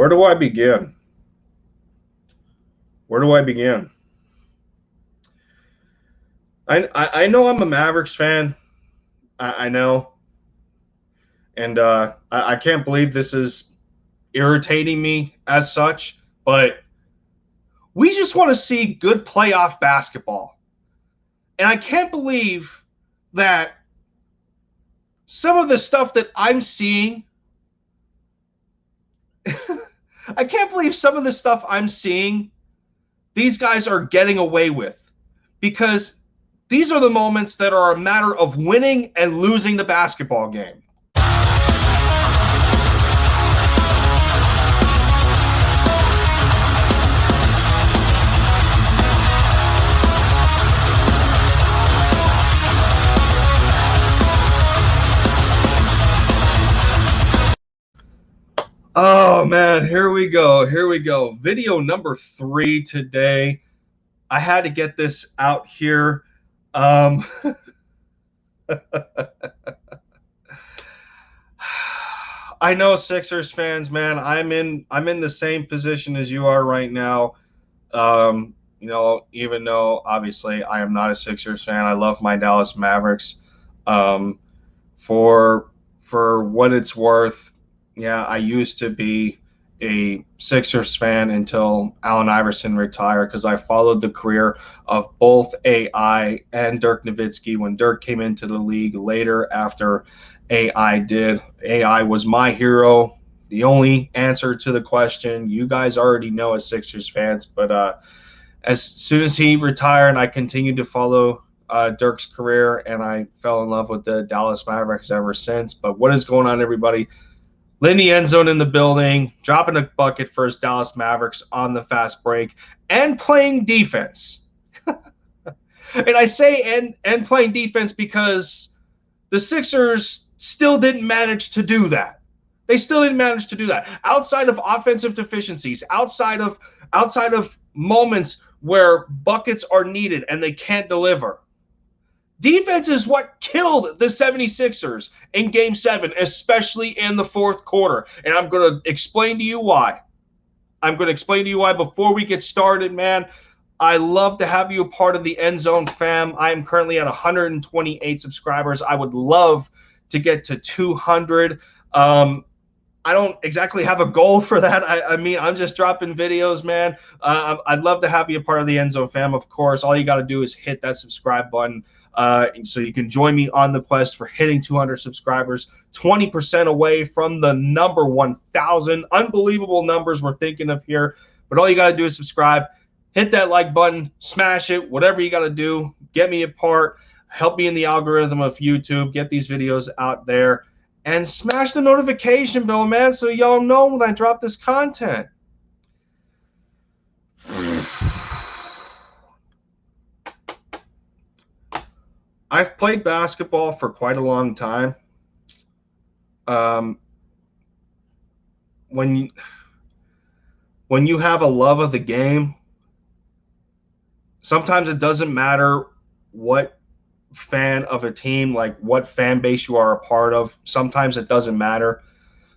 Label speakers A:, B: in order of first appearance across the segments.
A: Where do I begin? Where do I begin? I know I'm a Mavericks fan. I know, and I can't believe this is irritating me as such. But we just want to see good playoff basketball, and I can't believe that some of the stuff that I'm seeing. I can't believe some of the stuff I'm seeing. These guys are getting away with, because these are the moments that are a matter of winning and losing the basketball game. Oh man, here we go. Here we go. Video number 3 today. I had to get this out here. I know, Sixers fans, man. I'm in the same position as you are right now. Even though obviously I am not a Sixers fan, I love my Dallas Mavericks. For what it's worth, yeah, I used to be a Sixers fan until Allen Iverson retired, because I followed the career of both AI and Dirk Nowitzki when Dirk came into the league later after AI did. AI was my hero. The only answer to the question you guys already know as Sixers fans, but as soon as he retired, I continued to follow Dirk's career, and I fell in love with the Dallas Mavericks ever since. But what is going on, everybody? Lindy End Zone in the building, dropping a bucket for his Dallas Mavericks on the fast break and playing defense. And I say and playing defense because the Sixers still didn't manage to do that. They still didn't manage to do that. Outside of offensive deficiencies, outside of moments where buckets are needed and they can't deliver. Defense is what killed the 76ers in Game 7, especially in the fourth quarter. And I'm going to explain to you why. Before we get started, man. I love to have you a part of the End Zone fam. I am currently at 128 subscribers. I would love to get to 200. I don't exactly have a goal for that. I mean, I'm just dropping videos, man. I'd love to have you a part of the End Zone fam, of course. All you got to do is hit that subscribe button so you can join me on the quest for hitting 200 subscribers, 20% away from the number 1,000. Unbelievable numbers we're thinking of here. But all you got to do is subscribe, hit that like button, smash it, whatever you got to do. Get me a part, help me in the algorithm of YouTube, get these videos out there. And smash the notification bell, man, so y'all know when I drop this content. I've played basketball for quite a long time. When you have a love of the game, sometimes it doesn't matter what fan of a team, like what fan base you are a part of. Sometimes it doesn't matter.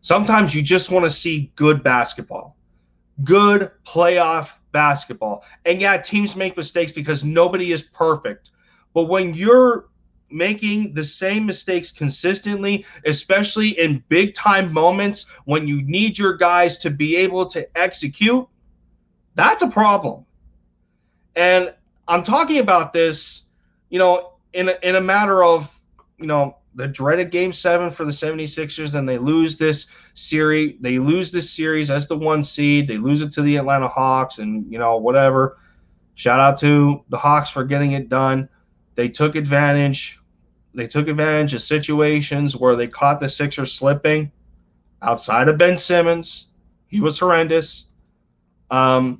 A: Sometimes you just want to see good basketball, good playoff basketball. And yeah, teams make mistakes because nobody is perfect. But when you're making the same mistakes consistently, especially in big time moments when you need your guys to be able to execute, that's a problem. And I'm talking about this, in a matter of, the dreaded Game 7 for the 76ers, and they lose this series. They lose this series as the 1 seed. They lose it to the Atlanta Hawks, and, whatever. Shout out to the Hawks for getting it done. They took advantage. They took advantage of situations where they caught the Sixers slipping outside of Ben Simmons. He was horrendous. And,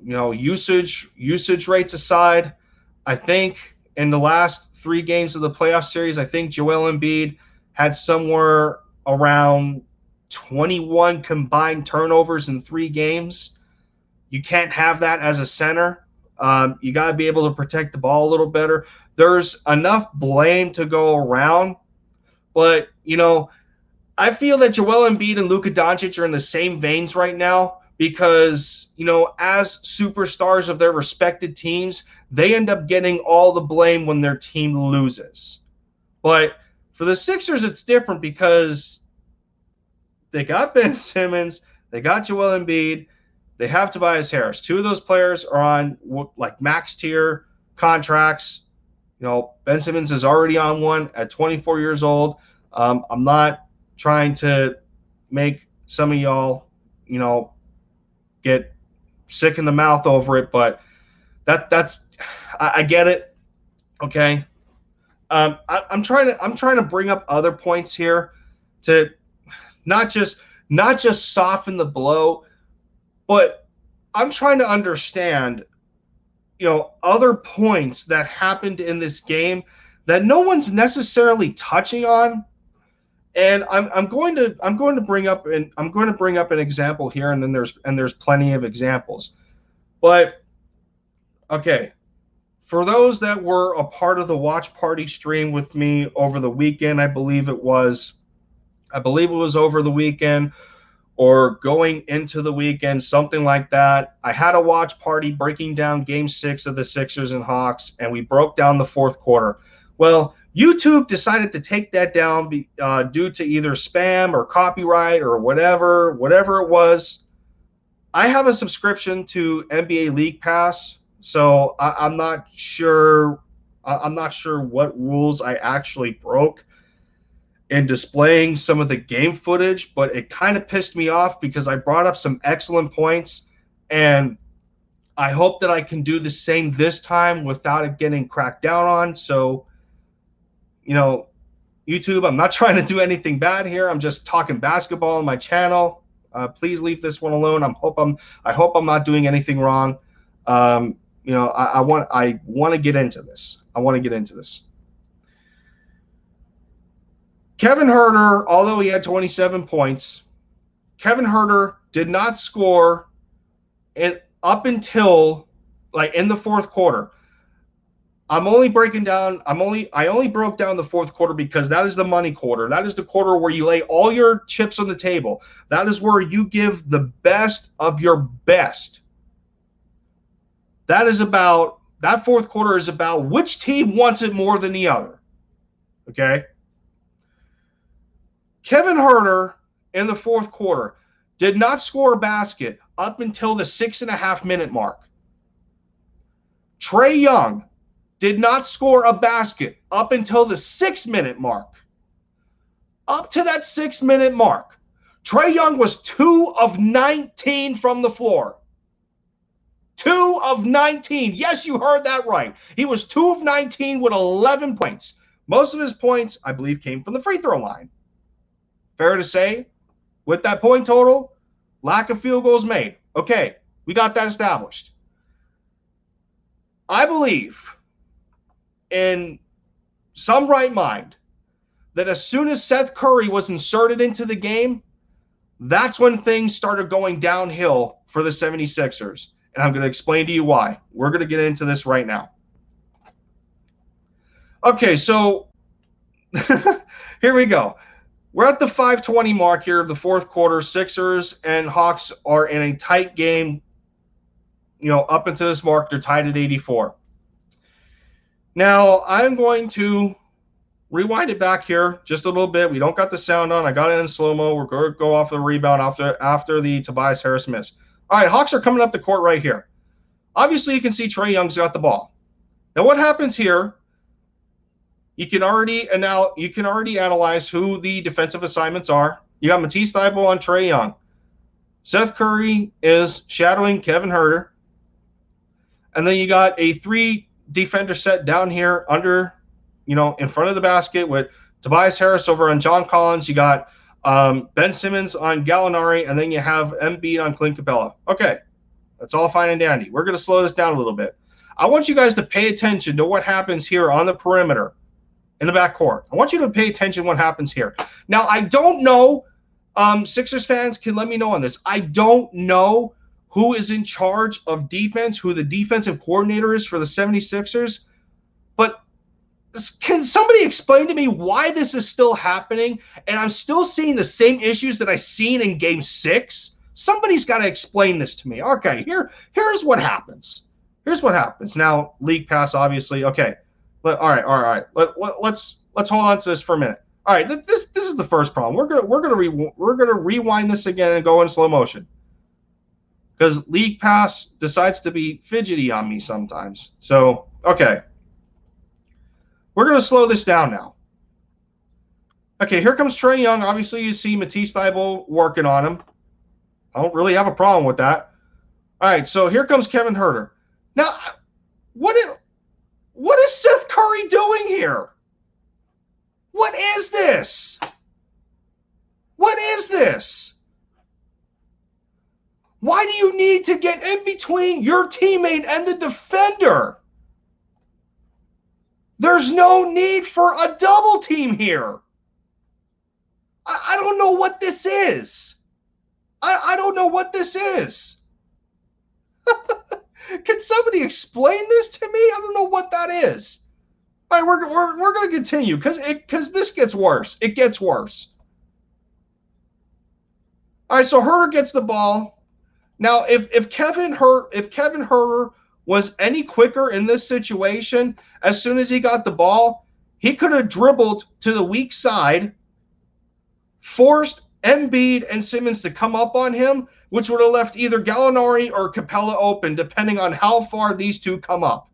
A: usage rates aside, I think in the last 3 games of the playoff series, I think Joel Embiid had somewhere around 21 combined turnovers in 3 games. You can't have that as a center. You got to be able to protect the ball a little better. There's enough blame to go around, but I feel that Joel Embiid and Luka Doncic are in the same veins right now because, as superstars of their respected teams, they end up getting all the blame when their team loses. But for the Sixers, it's different because they got Ben Simmons, they got Joel Embiid, they have Tobias Harris. Two of those players are on like max tier contracts. Ben Simmons is already on one at 24 years old. I'm not trying to make some of y'all, get sick in the mouth over it, but that's I get it. Okay. I'm trying to bring up other points here to not just soften the blow, but I'm trying to understand, other points that happened in this game that no one's necessarily touching on. And I'm going to bring up an example here, and then there's plenty of examples. But okay, for those that were a part of the watch party stream with me over the weekend, I believe it was over the weekend or going into the weekend, something like that. I had a watch party breaking down Game 6 of the Sixers and Hawks, and we broke down the fourth quarter. Well, YouTube decided to take that down due to either spam or copyright or whatever it was. I have a subscription to NBA League Pass, so I'm not sure what rules I actually broke in displaying some of the game footage, but it kind of pissed me off because I brought up some excellent points, and I hope that I can do the same this time without it getting cracked down on. So, YouTube, I'm not trying to do anything bad here. I'm just talking basketball on my channel. Please leave this one alone. I hope I'm not doing anything wrong. I want to get into this. Kevin Huerter, although he had 27 points, Kevin Huerter did not score up until in the fourth quarter. I only broke down the fourth quarter because that is the money quarter. That is the quarter where you lay all your chips on the table. That is where you give the best of your best. That fourth quarter is about which team wants it more than the other. Okay? Kevin Huerter in the fourth quarter did not score a basket up until the 6.5-minute mark. Trae Young did not score a basket up until the 6-minute mark. Up to that 6-minute mark, Trae Young was 2 of 19 from the floor. 2 of 19. Yes, you heard that right. He was 2 of 19 with 11 points. Most of his points, I believe, came from the free throw line. Fair to say, with that point total, lack of field goals made. Okay, we got that established. I believe in some right mind that as soon as Seth Curry was inserted into the game, that's when things started going downhill for the 76ers. And I'm going to explain to you why. We're going to get into this right now. Okay, so here we go. We're at the 5:20 mark here of the fourth quarter. Sixers and Hawks are in a tight game. Up until this mark, they're tied at 84. Now, I'm going to rewind it back here just a little bit. We don't got the sound on. I got it in slow-mo. We're going to go off the rebound after the Tobias Harris miss. All right, Hawks are coming up the court right here. Obviously, you can see Trae Young's got the ball. Now, what happens here, you can already analyze who the defensive assignments are. You got Matisse Thybulle on Trae Young. Seth Curry is shadowing Kevin Huerter. And then you got a 3-defender set down here under, in front of the basket with Tobias Harris over on John Collins. You got Ben Simmons on Gallinari, and then you have Embiid on Clint Capella. Okay, that's all fine and dandy. We're going to slow this down a little bit. I want you guys to pay attention to what happens here on the perimeter in the backcourt. I want you to pay attention to what happens here. Now, I don't know, Sixers fans can let me know on this. I don't know who is in charge of defense, who the defensive coordinator is for the 76ers, but Can somebody explain to me why this is still happening and I'm still seeing the same issues that I seen in game 6? Somebody's got to explain this to me. Okay, here's what happens. Here's what happens. Now, league pass, obviously. Okay, all right. Let's hold on to this for a minute. All right, this is the first problem. We're gonna rewind this again and go in slow motion because league pass decides to be fidgety on me sometimes. So okay. We're going to slow this down now. Okay, here comes Trae Young. Obviously, you see Matisse Thybulle working on him. I don't really have a problem with that. All right, so here comes Kevin Huerter. Now, what is Seth Curry doing here? What is this? What is this? Why do you need to get in between your teammate and the defender? There's no need for a double team here. I don't know what this is. I don't know what this is. Can somebody explain this to me? I don't know what that is. All right, we're going to continue because this gets worse. It gets worse. All right, so Huerter gets the ball. Now, if Kevin Huerter was any quicker in this situation, as soon as he got the ball, he could have dribbled to the weak side, forced Embiid and Simmons to come up on him, which would have left either Gallinari or Capella open, depending on how far these two come up.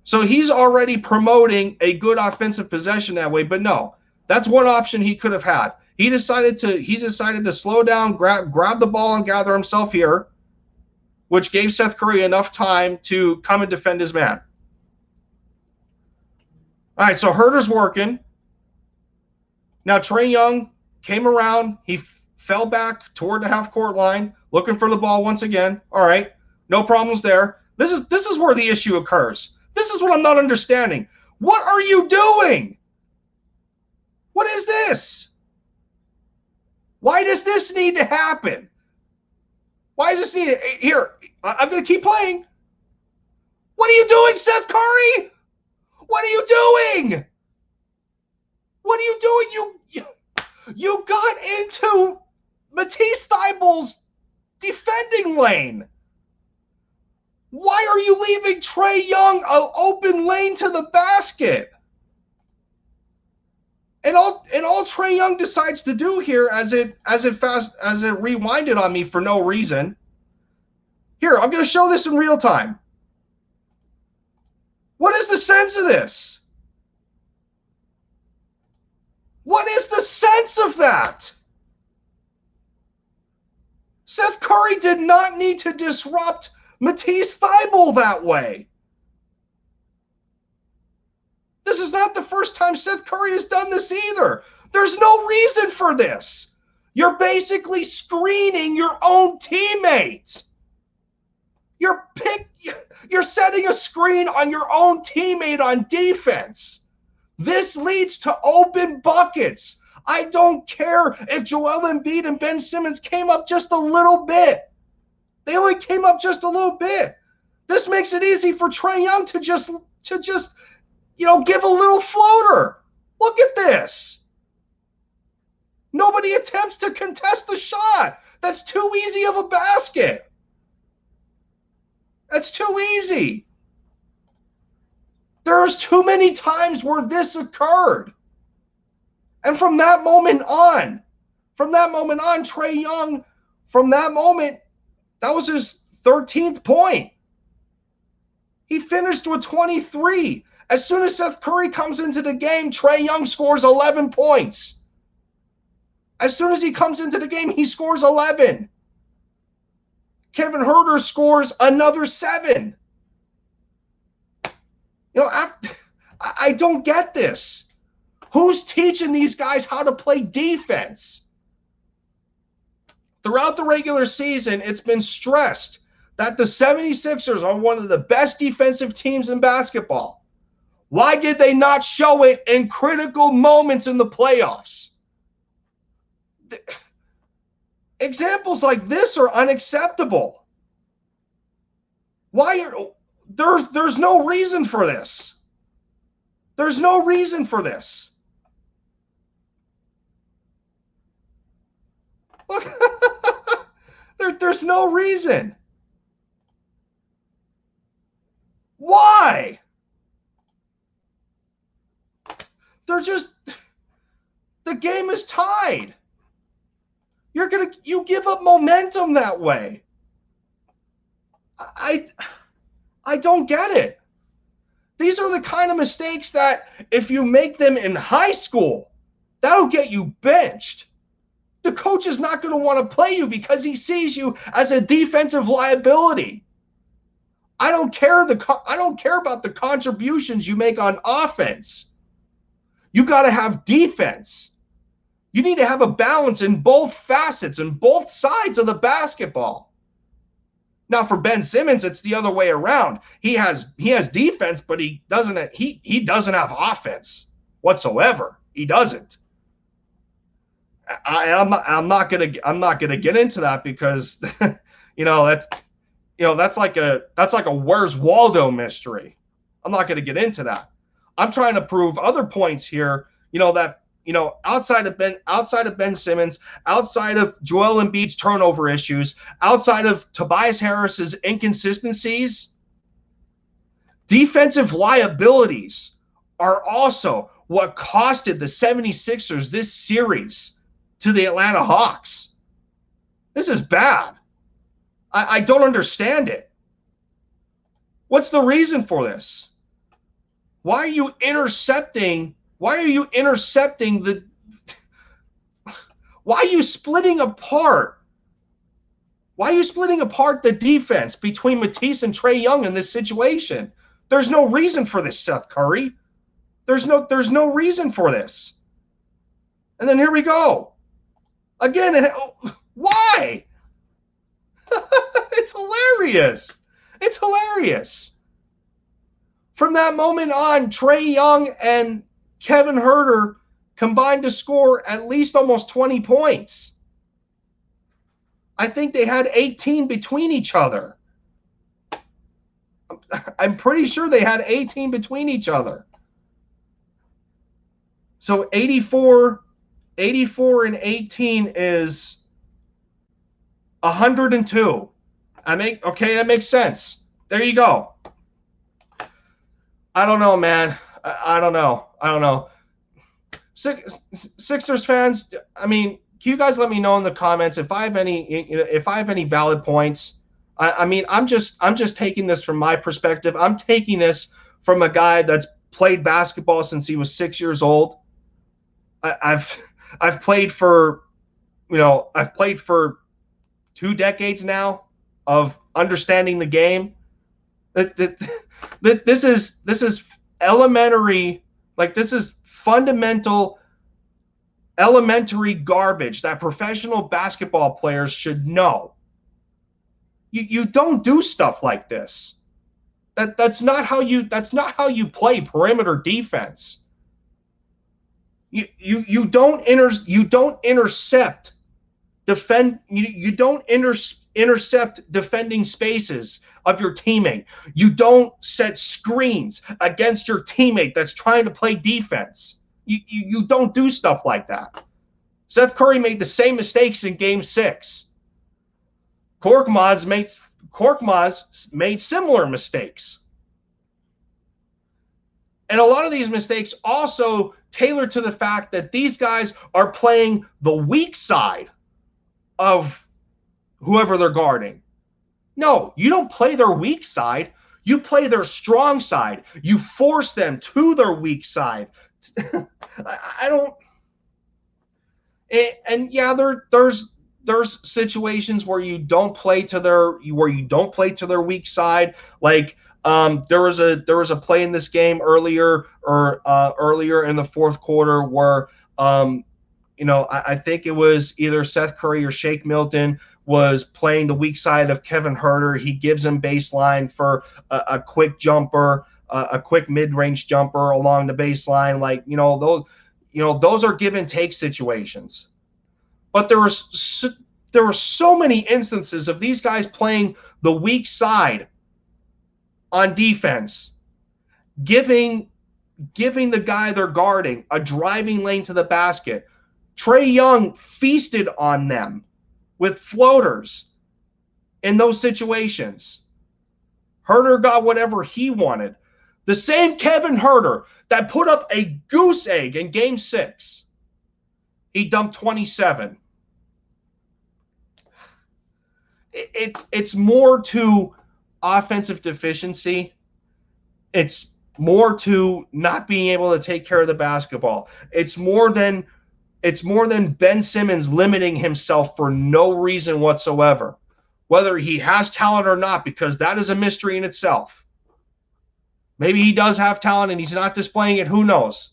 A: So he's already promoting a good offensive possession that way, but no, that's one option he could have had. He decided to slow down, grab the ball and gather himself here, which gave Seth Curry enough time to come and defend his man. All right, so Huerter's working. Now Trae Young came around. He fell back toward the half-court line, looking for the ball once again. All right, no problems there. This is where the issue occurs. This is what I'm not understanding. What are you doing? What is this? Why does this need to happen? Why is this needed? Here, I'm going to keep playing. What are you doing, Seth Curry? What are you doing? What are you doing? You got into Matisse Thybulle's defending lane. Why are you leaving Trae Young an open lane to the basket? And all Trae Young decides to do here, as it rewinded on me for no reason. Here, I'm going to show this in real time. What is the sense of this? What is the sense of that? Seth Curry did not need to disrupt Matisse Thybulle that way. This is not the first time Seth Curry has done this either. There's no reason for this. You're basically screening your own teammates. You're setting a screen on your own teammate on defense. This leads to open buckets. I don't care if Joel Embiid and Ben Simmons came up just a little bit. They only came up just a little bit. This makes it easy for Trae Young to just give a little floater. Look at this. Nobody attempts to contest the shot. That's too easy of a basket. That's too easy. There's too many times where this occurred. And from that moment on, Trae Young, that was his 13th point. He finished with 23. As soon as Seth Curry comes into the game, Trae Young scores 11 points. As soon as he comes into the game, he scores 11. Kevin Huerter scores another 7. I don't get this. Who's teaching these guys how to play defense? Throughout the regular season, it's been stressed that the 76ers are one of the best defensive teams in basketball. Why did they not show it in critical moments in the playoffs? Examples like this are unacceptable. There's no reason for this. There's no reason for this. Look, there's no reason. Why? They're just, the game is tied. You give up momentum that way. I don't get it. These are the kind of mistakes that if you make them in high school, that'll get you benched. The coach is not going to want to play you because he sees you as a defensive liability. I don't care about the contributions you make on offense. You got to have defense. You need to have a balance in both facets and both sides of the basketball. Now for Ben Simmons, it's the other way around. He has defense, but he doesn't have offense whatsoever. He doesn't. I'm not gonna get into that because that's like a Where's Waldo mystery. I'm not gonna get into that. I'm trying to prove other points here. That outside of Ben Simmons, outside of Joel Embiid's turnover issues, outside of Tobias Harris's inconsistencies, defensive liabilities are also what costed the 76ers this series to the Atlanta Hawks. This is bad. I don't understand it. What's the reason for this? Why are you intercepting Why are you splitting apart? Why are you splitting apart the defense between Matisse and Trae Young in this situation? There's no reason for this, Seth Curry. There's no reason for this. And then here we go. Again, why? It's hilarious. It's hilarious. From that moment on, Trae Young and Kevin Huerter combined to score at least almost 20 points. I think they had 18 between each other. I'm pretty sure they had 18 between each other. So 84 and 18 is 102. That makes sense. There you go. I don't know, man. I don't know. Sixers fans, can you guys let me know in the comments if I have any valid points? I'm just taking this from my perspective. I'm taking this from a guy that's played basketball since he was 6 years old. I've played for 2 decades now of understanding the game. This is elementary, this is fundamental elementary garbage that professional basketball players should know. You don't do stuff like this. That's not how you play perimeter defense. You don't intercept defending spaces of your teammate. You don't set screens against your teammate that's trying to play defense. You don't do stuff like that. Seth Curry made the same mistakes in Game 6. Korkmaz made similar mistakes. And a lot of these mistakes also tailor to the fact that these guys are playing the weak side of whoever they're guarding. No, you don't play their weak side. You play their strong side. You force them to their weak side. I don't. And yeah, there's situations where you don't play to their weak side. Like there was a play in this game earlier in the fourth quarter where I think it was either Seth Curry or Shake Milton was playing the weak side of Kevin Huerter. He gives him baseline for a quick jumper, a quick mid-range jumper along the baseline. Those are give and take situations. But there were so many instances of these guys playing the weak side on defense, giving giving the guy they're guarding a driving lane to the basket. Trae Young feasted on them with floaters in those situations. Herter got whatever he wanted. The same Kevin Herter that put up a goose egg in Game 6, he dumped 27. It's more to offensive deficiency. It's more to not being able to take care of the basketball. It's more than Ben Simmons limiting himself for no reason whatsoever, whether he has talent or not, because that is a mystery in itself. Maybe he does have talent and he's not displaying it. Who knows?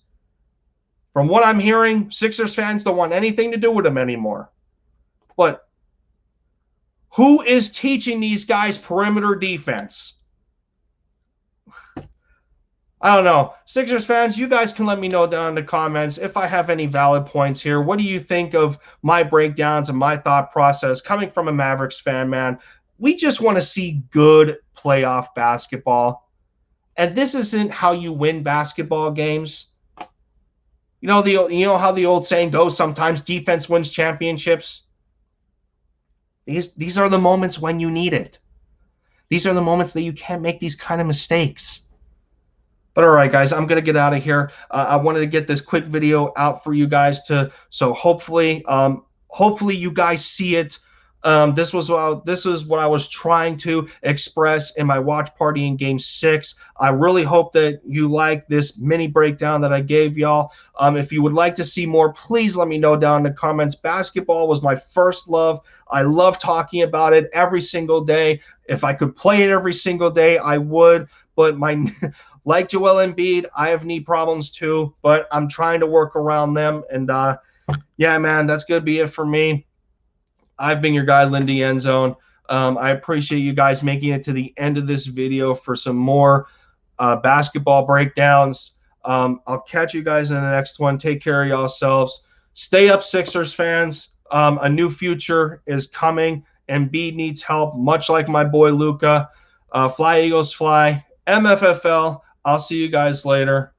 A: From what I'm hearing, Sixers fans don't want anything to do with him anymore. But who is teaching these guys perimeter defense? I don't know. Sixers fans, you guys can let me know down in the comments if I have any valid points here. What do you think of my breakdowns and my thought process coming from a Mavericks fan, man? We just want to see good playoff basketball. And this isn't how you win basketball games. You know how the old saying goes, sometimes defense wins championships. These are the moments when you need it. These are the moments that you can't make these kind of mistakes. But all right, guys, I'm going to get out of here. I wanted to get this quick video out for you guys so hopefully you guys see it. This is what I was trying to express in my watch party in Game 6. I really hope that you like this mini breakdown that I gave y'all. If you would like to see more, please let me know down in the comments. Basketball was my first love. I love talking about it every single day. If I could play it every single day, I would. But like Joel Embiid, I have knee problems too, but I'm trying to work around them. And yeah, man, that's going to be it for me. I've been your guy, Lindy Endzone. I appreciate you guys making it to the end of this video for some more basketball breakdowns. I'll catch you guys in the next one. Take care of yourselves. Stay up, Sixers fans. A new future is coming. Embiid needs help, much like my boy Luka. Fly, Eagles, fly. MFFL. I'll see you guys later.